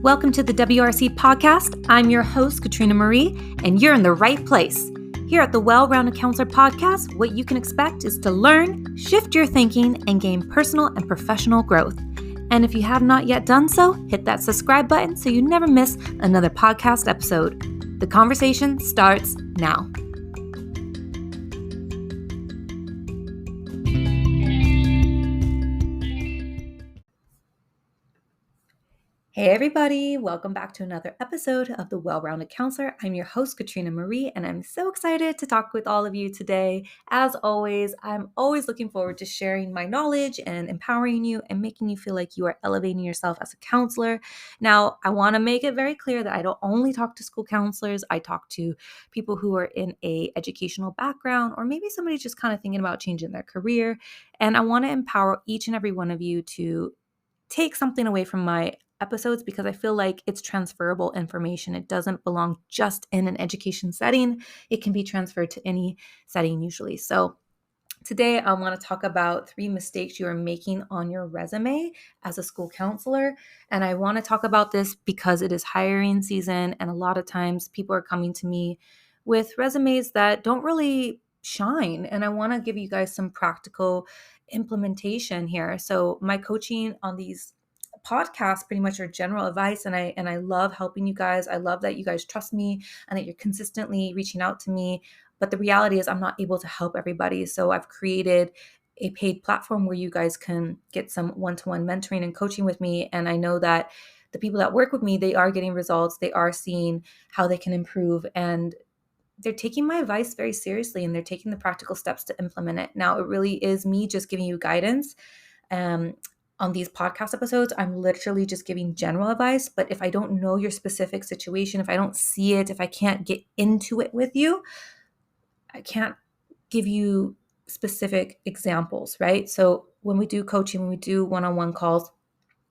Welcome to the WRC podcast. I'm your host, Katrina Marie, and you're in the right place. Here at the Well-Rounded Counselor podcast, what you can expect is to learn, shift your thinking, and gain personal and professional growth. And if you have not yet done so, hit that subscribe button so you never miss another podcast episode. The conversation starts now. Hey everybody, welcome back to another episode of the Well-Rounded Counselor. I'm your host, Katrina Marie, and I'm so excited to talk with all of you today. As always, I'm always looking forward to sharing my knowledge and empowering you and making you feel like you are elevating yourself as a counselor. Now, I want to make it very clear that I don't only talk to school counselors. I talk to people who are in a educational background, or maybe somebody just kind of thinking about changing their career. And I want to empower each and every one of you to take something away from my episodes because I feel like it's transferable information. It doesn't belong just in an education setting. It can be transferred to any setting usually. So today I want to talk about 3 mistakes you are making on your resume as a school counselor. And I want to talk about this because it is hiring season, and a lot of times people are coming to me with resumes that don't really shine. And I want to give you guys some practical implementation here. So my coaching on these podcasts pretty much are general advice, and I love helping you guys. I love that you guys trust me and that you're consistently reaching out to me. But the reality is I'm not able to help everybody. So I've created a paid platform where you guys can get some one-to-one mentoring and coaching with me. And I know that the people that work with me, they are getting results. They are seeing how they can improve, and they're taking my advice very seriously, and they're taking the practical steps to implement it. Now, it really is me just giving you guidance. On these podcast episodes, I'm literally just giving general advice. But if I don't know your specific situation, if I don't see it, if I can't get into it with you, I can't give you specific examples, right? So when we do coaching, when we do one-on-one calls,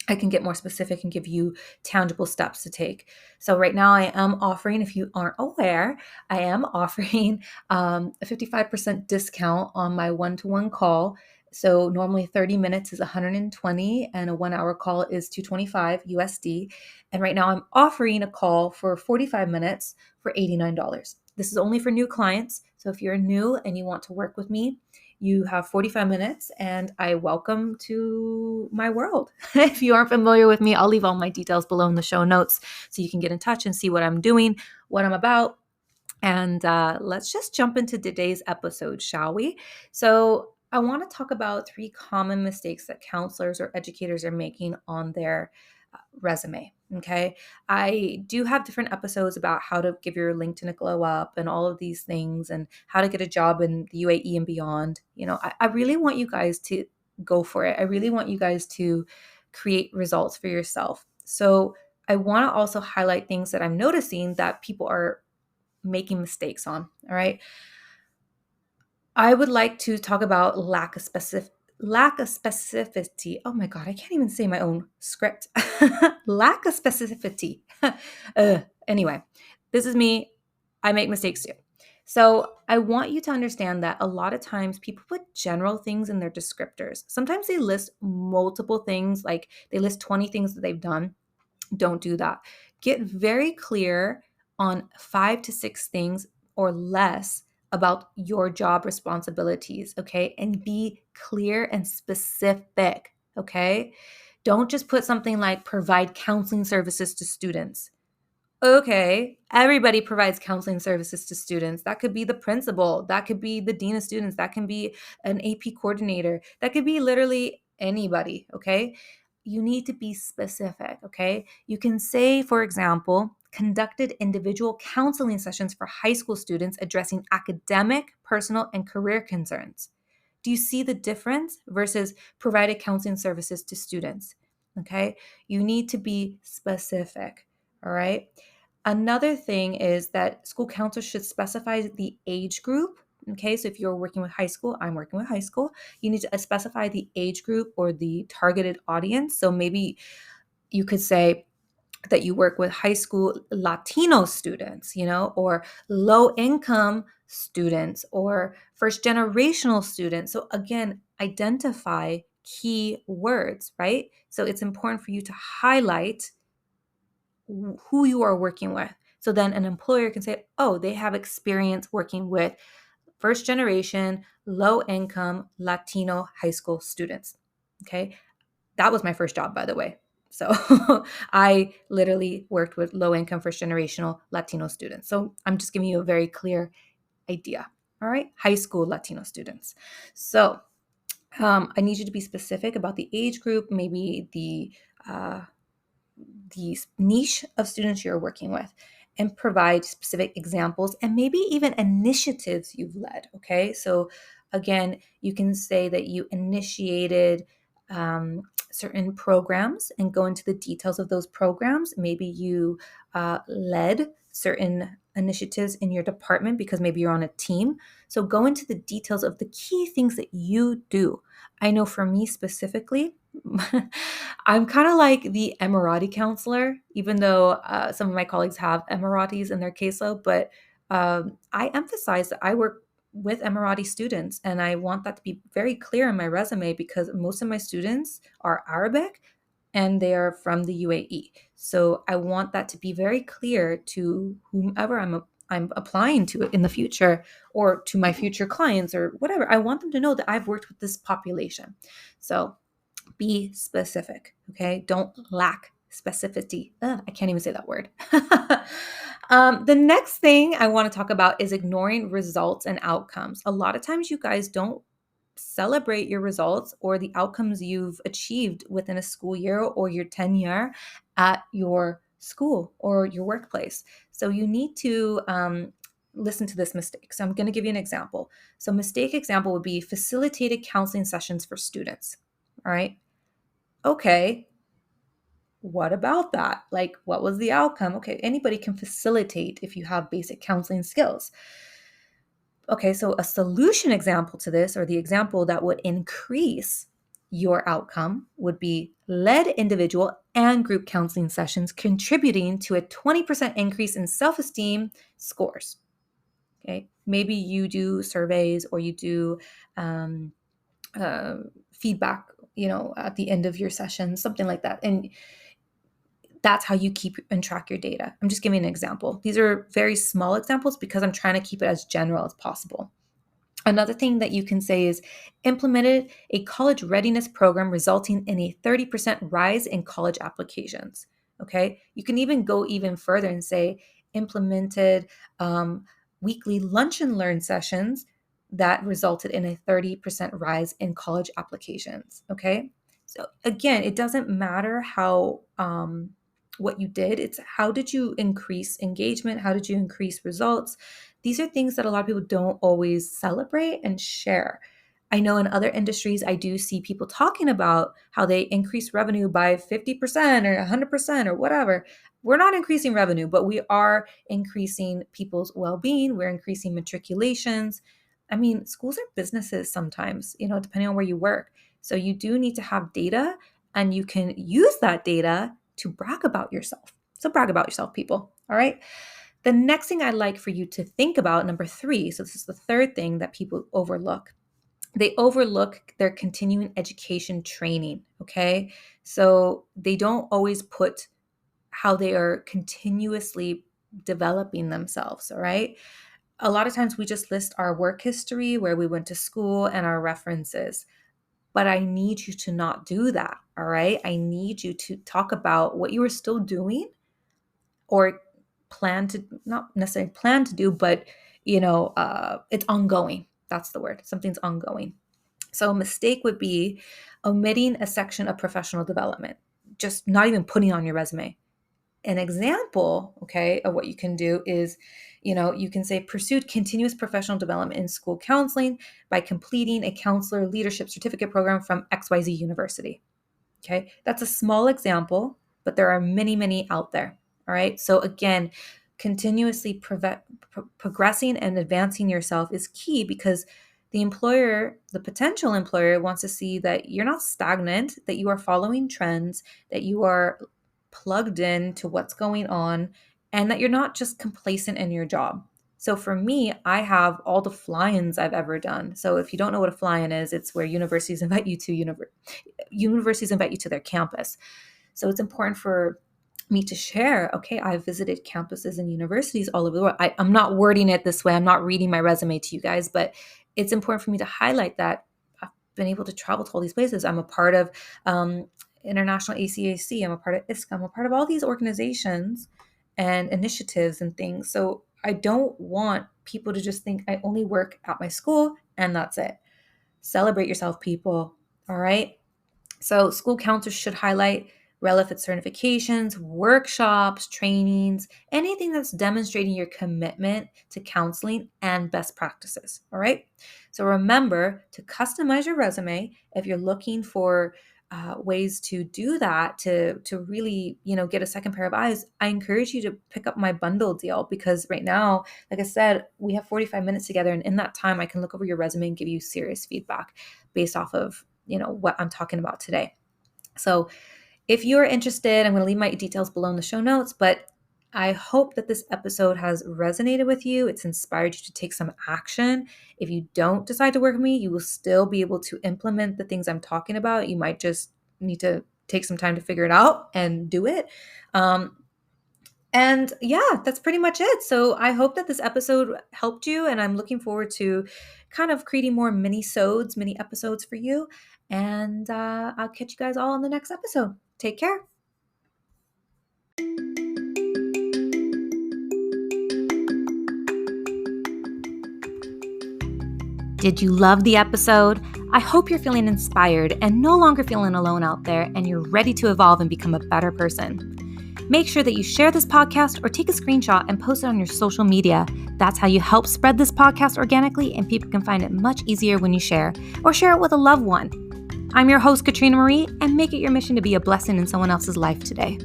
I can get more specific and give you tangible steps to take. So right now I am offering, if you aren't aware, I am offering a 55% discount on my one-to-one call. So normally 30 minutes is $120 and a 1-hour call is $225 USD. And right now I'm offering a call for 45 minutes for $89. This is only for new clients. So if you're new and you want to work with me, you have 45 minutes and I welcome to my world. If you aren't familiar with me, I'll leave all my details below in the show notes so you can get in touch and see what I'm doing, what I'm about. And let's just jump into today's episode, shall we? So I want to talk about 3 common mistakes that counselors or educators are making on their resume. Okay. I do have different episodes about how to give your LinkedIn a glow up and all of these things and how to get a job in the UAE and beyond. You know, I really want you guys to go for it. I really want you guys to create results for yourself. So I want to also highlight things that I'm noticing that people are making mistakes on. All right. I would like to talk about lack of specificity. Oh my God, I can't even say my own script. Lack of specificity. Anyway, this is me. I make mistakes too. So I want you to understand that a lot of times people put general things in their descriptors. Sometimes they list multiple things, like they list 20 things that they've done. Don't do that. Get very clear on 5 to 6 things or less about your job responsibilities, okay? And be clear and specific, okay? Don't just put something like provide counseling services to students. Okay, everybody provides counseling services to students. That could be the principal, that could be the dean of students, that can be an AP coordinator, that could be literally anybody, okay? You need to be specific, okay? You can say, for example, conducted individual counseling sessions for high school students addressing academic, personal, and career concerns. Do you see the difference versus provided counseling services to students? Okay, you need to be specific, all right? Another thing is that school counselors should specify the age group. Okay, so if you're working with high school, I'm working with high school, you need to specify the age group or the targeted audience. So maybe you could say that you work with high school Latino students, you know, or low income students or first generational students. So again, identify key words, right? So it's important for you to highlight who you are working with. So then an employer can say, oh, they have experience working with first generation, low income Latino high school students. Okay. That was my first job, by the way. So I literally worked with low income first generational Latino students. So I'm just giving you a very clear idea. All right. High school Latino students. So I need you to be specific about the age group, maybe uh, the niche of students you're working with, and provide specific examples and maybe even initiatives you've led. Okay. So again, you can say that you initiated certain programs and go into the details of those programs. Maybe you led certain initiatives in your department because maybe you're on a team. So go into the details of the key things that you do. I know for me specifically, I'm kind of like the Emirati counselor, even though some of my colleagues have Emiratis in their caseload, but I emphasize that I work with Emirati students, and I want that to be very clear in my resume because most of my students are Arabic and they are from the UAE. So I want that to be very clear to whomever I'm applying to in the future, or to my future clients or whatever. I want them to know that I've worked with this population. So be specific, okay? Don't lack specificity. Ugh, I can't even say that word. The next thing I want to talk about is ignoring results and outcomes. A lot of times you guys don't celebrate your results or the outcomes you've achieved within a school year or your tenure at your school or your workplace. So you need to listen to this mistake. So I'm going to give you an example. So mistake example would be facilitated counseling sessions for students. All right. Okay, what about that? Like, what was the outcome? Okay, anybody can facilitate if you have basic counseling skills. Okay, so a solution example to this, or the example that would increase your outcome, would be led individual and group counseling sessions contributing to a 20% increase in self-esteem scores. Okay, maybe you do surveys or you do uh, feedback, at the end of your session, something like that. And that's how you keep and track your data. I'm just giving an example. These are very small examples because I'm trying to keep it as general as possible. Another thing that you can say is implemented a college readiness program resulting in a 30% rise in college applications. Okay. You can even go even further and say implemented weekly lunch and learn sessions that resulted in a 30% rise in college applications. Okay. So again, it doesn't matter how what you did. It's how did you increase engagement? How did you increase results? These are things that a lot of people don't always celebrate and share. I know in other industries, I do see people talking about how they increase revenue by 50% or 100% or whatever. We're not increasing revenue, but we are increasing people's well being. We're increasing matriculations. I mean, schools are businesses sometimes, depending on where you work. So you do need to have data, and you can use that data to brag about yourself. So brag about yourself, people. All right. The next thing I'd like for you to think about, number 3, so this is the third thing that people overlook. They overlook their continuing education training, okay? So they don't always put how they are continuously developing themselves, all right? A lot of times we just list our work history, where we went to school, and our references. But I need you to not do that, all right? I need you to talk about what you are still doing, or plan to, not necessarily plan to do, but it's ongoing. That's the word. Something's ongoing. So a mistake would be omitting a section of professional development, just not even putting on your resume. An example, okay, of what you can do is, you can say pursued continuous professional development in school counseling by completing a counselor leadership certificate program from XYZ University. Okay, that's a small example, but there are many, many out there. All right. So again, continuously progressing and advancing yourself is key, because the potential employer, wants to see that you're not stagnant, that you are following trends, that you are plugged in to what's going on, and that you're not just complacent in your job. So for me, I have all the fly-ins I've ever done. So if you don't know what a fly-in is, it's where universities invite you to their campus. So it's important for me to share, okay, I've visited campuses and universities all over the world. I'm not wording it this way. I'm not reading my resume to you guys, but it's important for me to highlight that I've been able to travel to all these places. I'm a part of International ACAC. I'm a part of ISCA. I'm a part of all these organizations and initiatives and things. So I don't want people to just think I only work at my school and that's it. Celebrate yourself, people. All right. So school counselors should highlight relevant certifications, workshops, trainings, anything that's demonstrating your commitment to counseling and best practices. All right. So remember to customize your resume if you're looking for ways to do that to really get a second pair of eyes. I encourage you to pick up my bundle deal because right now, like I said, we have 45 minutes together, and in that time, I can look over your resume and give you serious feedback based off of what I'm talking about today. So if you're interested, I'm going to leave my details below in the show notes, but I hope that this episode has resonated with you. It's inspired you to take some action. If you don't decide to work with me, you will still be able to implement the things I'm talking about. You might just need to take some time to figure it out and do it. And yeah, that's pretty much it. So I hope that this episode helped you, and I'm looking forward to kind of creating more mini episodes for you. And I'll catch you guys all in the next episode. Take care. Did you love the episode? I hope you're feeling inspired and no longer feeling alone out there, and you're ready to evolve and become a better person. Make sure that you share this podcast or take a screenshot and post it on your social media. That's how you help spread this podcast organically, and people can find it much easier when you share, or share it with a loved one. I'm your host, Katrina Marie, and make it your mission to be a blessing in someone else's life today.